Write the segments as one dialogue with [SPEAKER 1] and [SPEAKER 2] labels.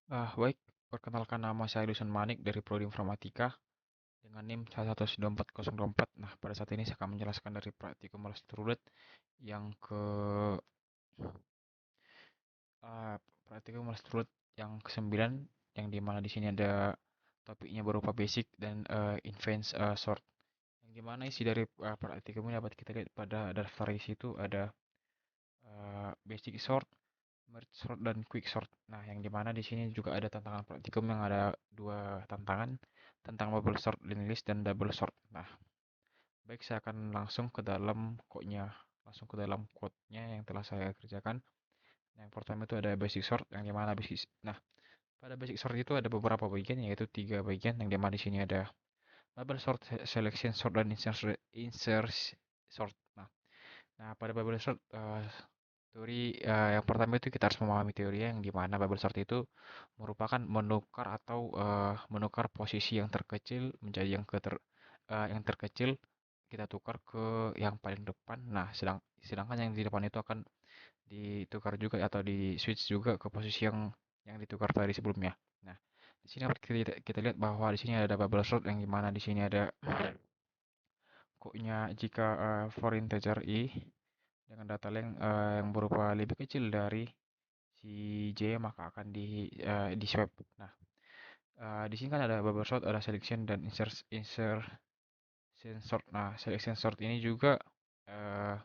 [SPEAKER 1] Baik, perkenalkan nama saya Dusan Manik dari Prodi Informatika dengan NIM 1124024. Nah, pada saat ini saya akan menjelaskan dari praktikum Malasturut yang ke uh, praktikum Malasturut yang ke-9, yang dimana di sini ada topiknya berupa basic dan advanced sort. Yang dimana isi dari praktikum ini dapat kita lihat pada daftar isi itu ada basic sort, merge sort, dan quick sort. Nah, yang dimana di sini juga ada tantangan praktikum yang ada dua tantangan tentang bubble sort, linked list, dan double sort. Nah, baik, saya akan langsung ke dalam code-nya, langsung ke dalam code-nya yang telah saya kerjakan. Nah, yang pertama itu ada basic sort, yang dimana basic. Nah, pada basic sort itu ada beberapa bagian, yaitu tiga bagian, yang dimana di sini ada bubble sort, selection sort, dan insert sort. Nah, pada bubble sort, teori yang pertama itu kita harus memahami teori yang dimana bubble sort itu merupakan menukar atau menukar posisi yang terkecil menjadi yang terkecil, kita tukar ke yang paling depan. Nah, sedangkan yang di depan itu akan ditukar juga atau di switch juga ke posisi yang ditukar tadi sebelumnya. Nah, di sini dapat kita lihat bahwa di sini ada bubble sort yang dimana di sini ada koknya jika for integer i dengan data length yang berupa lebih kecil dari si J, maka akan di swap. Nah, di sini kan ada bubble sort, ada selection, dan insertion sort. Nah, selection sort ini juga uh,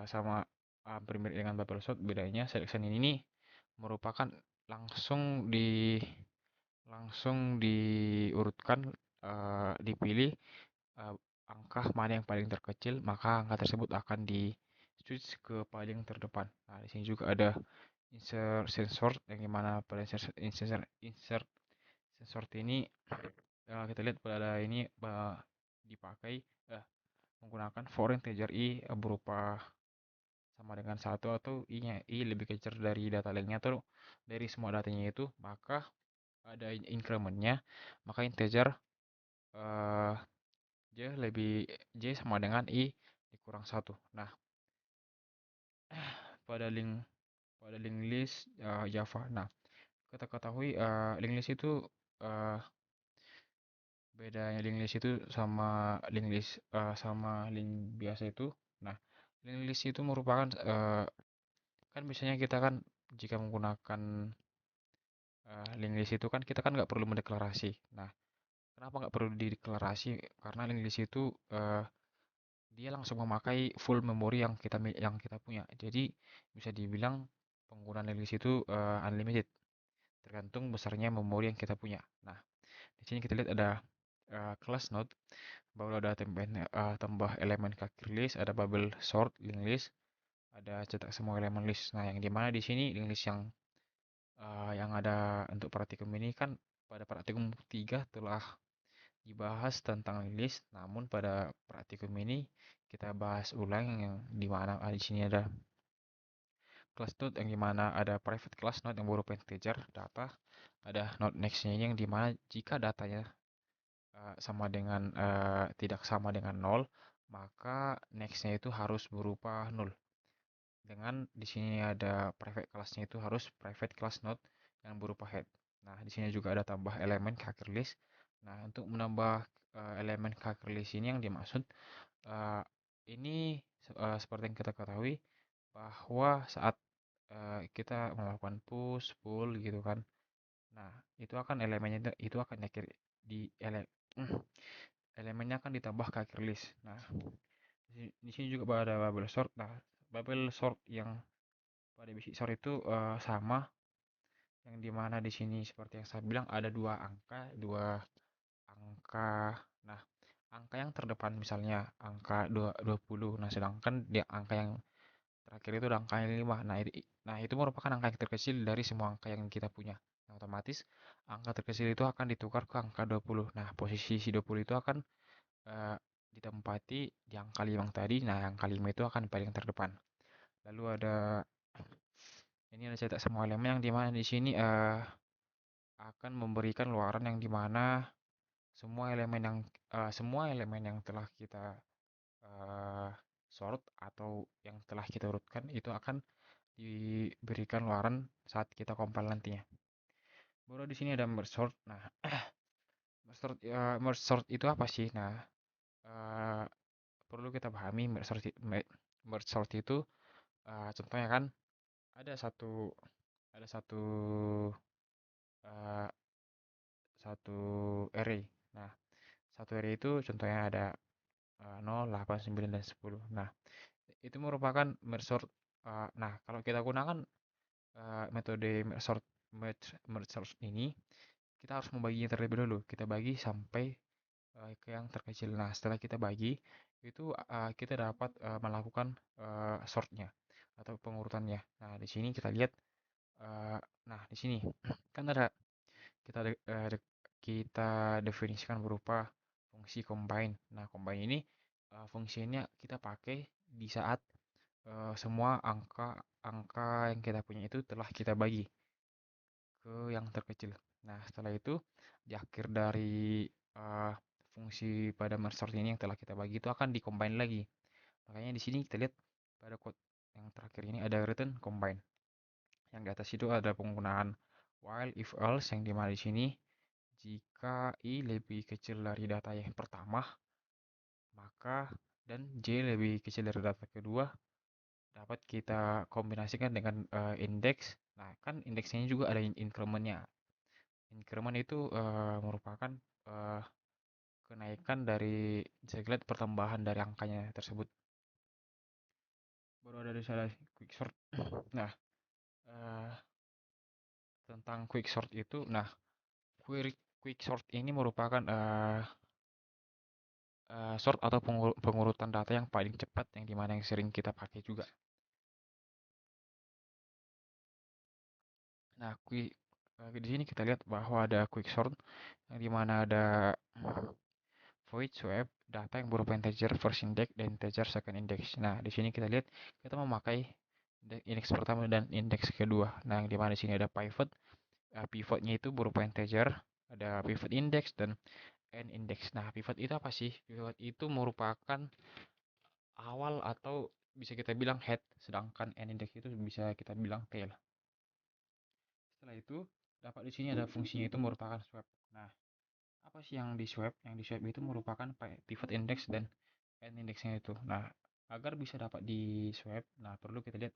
[SPEAKER 1] sama hampir mirip dengan bubble sort. Bedanya selection ini nih merupakan langsung di langsung diurutkan, dipilih uh, angka mana yang paling terkecil, maka angka tersebut akan di switch ke paling terdepan. Nah, di sini juga ada insert sensor yang dimana pada insert sensor ini kita lihat pada ini dipakai menggunakan foreign integer i berupa sama dengan satu, atau i-nya lebih kecil dari data lainnya atau dari semua datanya itu, maka ada incrementnya, maka integer uh, j sama dengan i dikurang satu. Nah, pada link list Java. Nah, kita ketahui link list itu uh, bedanya link list itu sama link biasa itu. Nah, link list itu merupakan kan biasanya kita kan jika menggunakan link list itu kan kita kan nggak perlu mendeklarasi. Nah, kenapa nggak perlu dideklarasi? Karena link list itu dia langsung memakai full memori yang kita punya. Jadi bisa dibilang penggunaan link list itu unlimited, tergantung besarnya memori yang kita punya. Nah, di sini kita lihat ada class node, baru ada tambah elemen kaki list, ada bubble sort, link list, ada cetak semua elemen list. Nah, yang dimana di sini link list yang ada untuk praktikum ini kan pada praktikum 3 telah dibahas tentang link list, namun pada praktikum ini kita bahas ulang yang dimana di sini ada class node yang dimana ada private class node yang berupa integer data, ada node nextnya yang dimana jika datanya tidak sama dengan nol, maka nextnya itu harus berupa nol. Dengan di sini ada private classnya itu harus private class node yang berupa head. Nah, di sini juga ada tambah elemen hacker list. Nah, untuk menambah elemen hacker list ini yang dimaksud uh, ini seperti yang kita ketahui bahwa saat kita melakukan push pull gitu kan. Nah, itu akan elemennya itu akan di ele, elemennya akan ditambah ke akhir list. Nah, di sini juga ada bubble sort. Nah, bubble sort yang pada basic sort itu sama, yang dimana di sini seperti yang saya bilang ada dua angka. Nah, angka yang terdepan misalnya angka 20. Nah, sedangkan di angka yang terakhir itu ada angka 5. Nah, itu merupakan angka yang terkecil dari semua angka yang kita punya. Nah, otomatis angka terkecil itu akan ditukar ke angka 20. Nah, posisi si 20 itu akan eh, ditempati di angka 5 tadi. Nah, angka 5 itu akan paling terdepan. Lalu ini ada cetak semua elemen yang dimana di sini akan memberikan luaran yang dimana semua elemen yang telah kita eh, sort atau yang telah kita urutkan itu akan diberikan luaran saat kita compile nantinya. Baru di sini ada merge sort. Nah, merge sort itu apa sih? Nah, eh, perlu kita pahami merge sort itu contohnya kan ada satu ada satu eh, satu array. Nah, satu array itu contohnya ada 0, 8, 9, dan 10. Nah, itu merupakan merge sort. Nah, kalau kita gunakan metode merge sort ini, kita harus membaginya terlebih dulu. Kita bagi sampai ke yang terkecil. Nah, setelah kita bagi, itu kita dapat melakukan sortnya atau pengurutannya. Nah, di sini kita lihat. Nah, di sini kan ada kita kita definisikan berupa fungsi combine. Nah, combine ini fungsinya kita pakai di saat semua angka yang kita punya itu telah kita bagi ke yang terkecil. Nah, setelah itu di akhir dari fungsi pada merge sort ini yang telah kita bagi itu akan di-combine lagi. Makanya di sini kita lihat pada code yang terakhir ini ada return combine. Yang di atas itu ada penggunaan while if else yang dimana di sini jika i lebih kecil dari data yang pertama, maka dan j lebih kecil dari data kedua, dapat kita kombinasikan dengan indeks. Nah, kan indeksnya juga ada increment-nya. Increment itu merupakan uh, kenaikan dari seglet pertambahan dari angkanya tersebut. Baru ada di sana quicksort. Nah, uh, tentang quicksort itu, nah quicksort ini merupakan sort atau pengurutan data yang paling cepat yang dimana yang sering kita pakai juga. Nah, di sini kita lihat bahwa ada quicksort yang dimana ada void swap data yang berupa integer first index dan integer second index. Nah, di sini kita lihat kita memakai indeks pertama dan indeks kedua. Nah, yang dimana di sini ada pivot. Pivotnya itu berupa integer, ada pivot index dan end index. Nah, pivot itu apa sih? Pivot itu merupakan awal atau bisa kita bilang head, sedangkan end index itu bisa kita bilang tail. Setelah itu, dapat di sini ada fungsinya itu merupakan swap. Nah, apa sih yang di swap? Yang di swap itu merupakan pivot index dan end indexnya itu. Nah, agar bisa dapat di swap, nah perlu kita lihat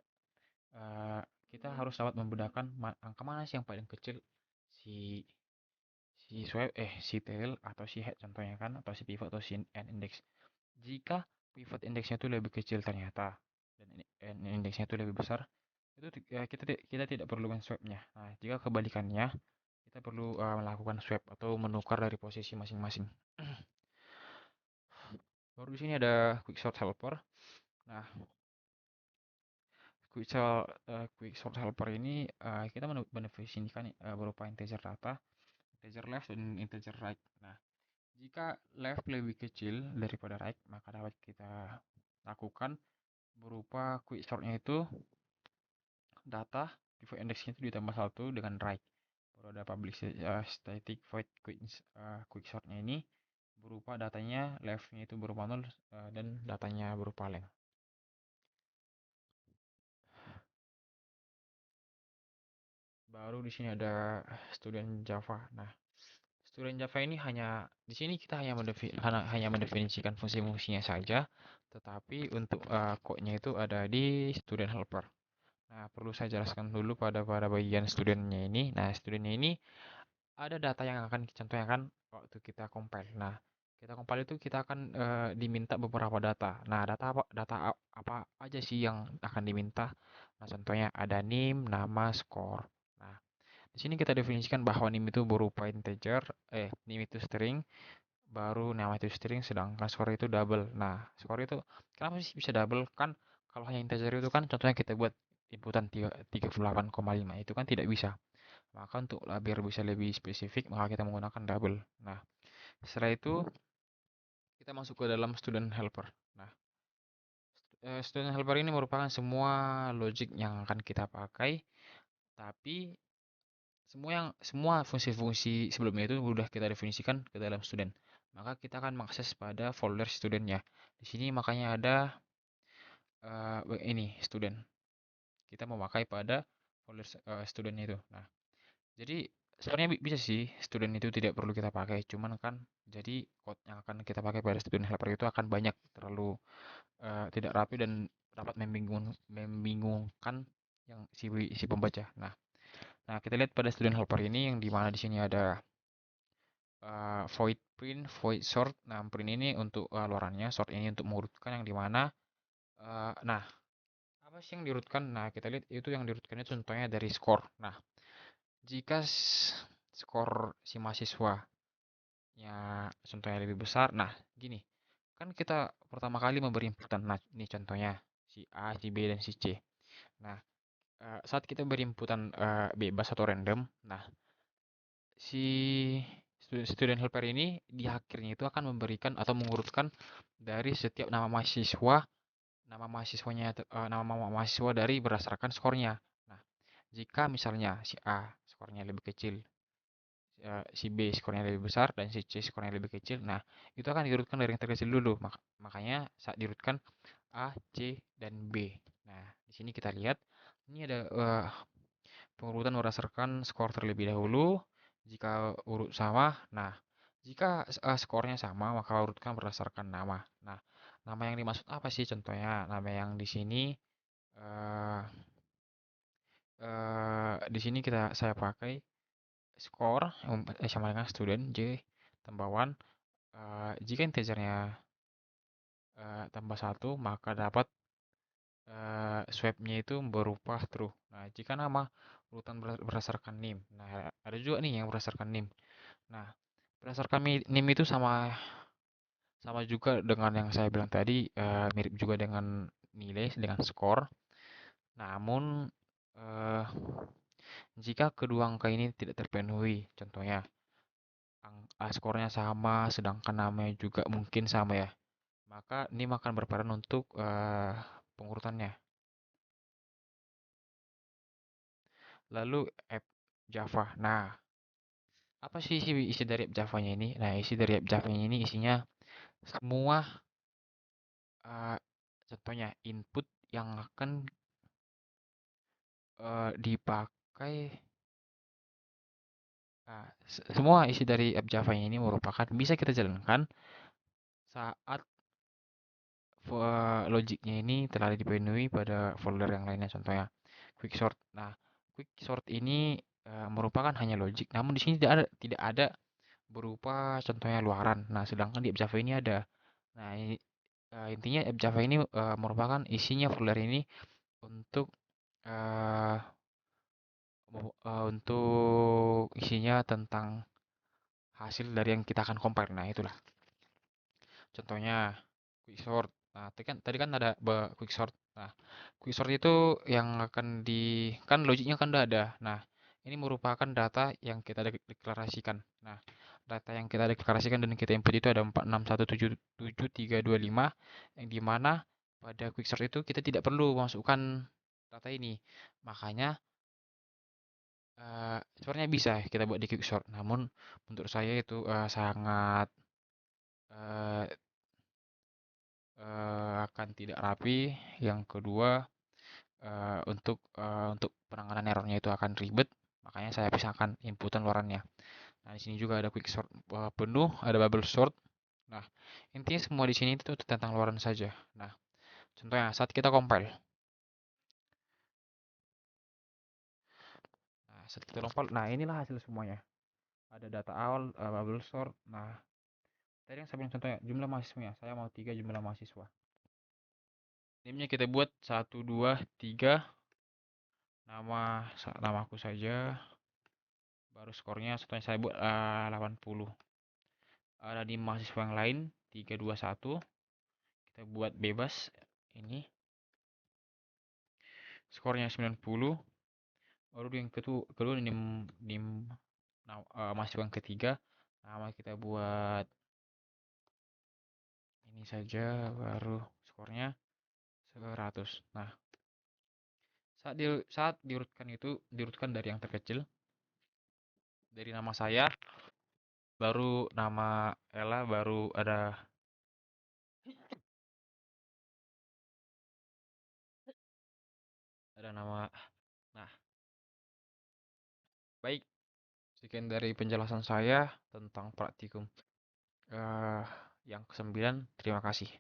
[SPEAKER 1] uh, kita harus dapat membedakan angka mana sih yang paling kecil, si si tail atau si head contohnya kan, atau si pivot atau si end index. Jika pivot indexnya itu lebih kecil ternyata dan end indexnya itu lebih besar, itu kita tidak perlu men-swapnya. Nah, jika kebalikannya, kita perlu melakukan swap atau menukar dari posisi masing-masing. Baru di sini ada quicksort helper. Nah, quicksort helper ini kita mendefinisikan berupa integer data, integer left dan integer right. Nah, jika left lebih kecil daripada right, maka dapat kita lakukan berupa quicksortnya itu data pivot indexnya itu ditambah 1 dengan right. Baru ada public static void quicksortnya ini berupa datanya leftnya itu berupa 0 dan datanya berupa length. Baru di sini ada student Java. Nah, student Java ini di sini kita hanya mendefinisikan fungsi-fungsinya saja, tetapi untuk code-nya itu ada di student helper. Nah, perlu saya jelaskan dulu pada bagian studentnya ini. Nah, studentnya ini ada data yang akan contohnya kan waktu kita compile. Nah, kita compile itu kita akan diminta beberapa data. Nah, data apa aja sih yang akan diminta? Nah, contohnya ada name, nama, score. Nah, di sini kita definisikan bahwa name itu berupa integer, name itu string, baru nama itu string, sedangkan score itu double. Nah, score itu kenapa sih bisa double? Kan kalau hanya integer itu kan contohnya kita buat inputan 38,5 itu kan tidak bisa. Maka untuk biar bisa lebih spesifik, maka kita menggunakan double. Nah, setelah itu kita masuk ke dalam student helper. Nah, student helper ini merupakan semua logic yang akan kita pakai, tapi semua fungsi-fungsi sebelumnya itu sudah kita definisikan ke dalam student. Maka kita akan mengakses pada folder studentnya. Di sini makanya ada ini student. kita memakai pada folder student itu. Nah, jadi sebenarnya bisa sih student itu tidak perlu kita pakai, cuman kan jadi code yang akan kita pakai pada student helper itu akan banyak, terlalu tidak rapi dan dapat membingungkan yang si pembaca. Nah, kita lihat pada student helper ini yang dimana di sini ada void print, void sort. Nah, print ini untuk luarannya, sort ini untuk mengurutkan yang dimana. Nah, apa sih yang diurutkan? Nah, kita lihat itu yang diurutkan itu contohnya dari skor. Nah, jika skor si mahasiswanya contohnya lebih besar, nah gini, kan kita pertama kali memberi inputan. Nah, ini contohnya si A, si B, dan si C. Nah, saat kita beri inputan bebas atau random, nah si student helper ini di akhirnya itu akan memberikan atau mengurutkan dari setiap nama mahasiswa, nama mahasiswa dari berdasarkan skornya. Nah, jika misalnya si A skornya lebih kecil, si B skornya lebih besar, dan si C skornya lebih kecil, nah itu akan diurutkan dari yang terkecil dulu. Makanya saat diurutkan A, C, dan B. Nah, di sini kita lihat ini ada pengurutan berdasarkan skor terlebih dahulu. Jika urut sama, nah jika skornya sama maka urutkan berdasarkan nama. Nah, nama yang dimaksud apa sih? Contohnya nama yang di sini eh di sini saya pakai skor sama dengan student J tambah 1. Jika integernya tambah 1 maka dapat swapnya itu berupa true. Nah, jika nama urutan berdasarkan name. Nah, ada juga nih yang berdasarkan name. Nah, berdasarkan name itu sama sama juga dengan yang saya bilang tadi, mirip juga dengan nilai, dengan skor. Namun, eh, jika kedua angka ini tidak terpenuhi, contohnya skornya sama, sedangkan namanya juga mungkin sama ya, maka ini akan berperan untuk pengurutannya. Lalu app Java. Nah, apa sih isi dari app Java-nya ini? Nah, isi dari app Java-nya ini isinya semua contohnya input yang akan dipakai. Nah, semua isi dari app Java ini merupakan bisa kita jalankan saat logiknya ini telah dipenuhi pada folder yang lainnya, contohnya quicksort. Nah, quicksort ini merupakan hanya logik, namun di sini tidak ada berupa contohnya luaran. Nah, sedangkan di app Java ini ada. Nah, intinya app Java ini merupakan isinya folder ini untuk uh, untuk isinya tentang hasil dari yang kita akan compare. Nah, itulah contohnya quicksort. Nah, tadi kan ada quicksort. Nah, quicksort itu yang akan kan logiknya kan udah ada. Nah, ini merupakan data yang kita deklarasikan. Nah, data yang kita deklarasikan dan kita input itu ada 461777325, yang dimana pada quicksort itu kita tidak perlu masukkan data ini. Makanya sebenarnya bisa kita buat di quicksort, namun menurut saya itu sangat eh, akan tidak rapi. Yang kedua, untuk penanganan errornya itu akan ribet, makanya saya pisahkan inputan luarannya. Nah, di sini juga ada quick sort penuh, ada bubble sort. Nah, intinya semua di sini itu tentang luaran saja. Nah, contohnya saat kita compile. Nah, saat kita compile, nah inilah hasil semuanya. Ada data awal, bubble sort. Nah, tadi yang saya bilang contohnya jumlah mahasiswanya, saya mau 3 jumlah mahasiswa. Name-nya kita buat 1, 2, 3. Namaku saja. Baru skornya setelah saya buat 80. Ada di mahasiswa yang lain 321, kita buat bebas ini skornya 90. Baru yang kedua nim mahasiswa yang ketiga, nama kita buat ini saja, baru skornya 100. Nah, saat diurutkan dari yang terkecil, dari nama saya, baru nama Ella, baru ada ada nama. Nah, baik, sekian dari penjelasan saya tentang praktikum eh yang kesembilan. Terima kasih.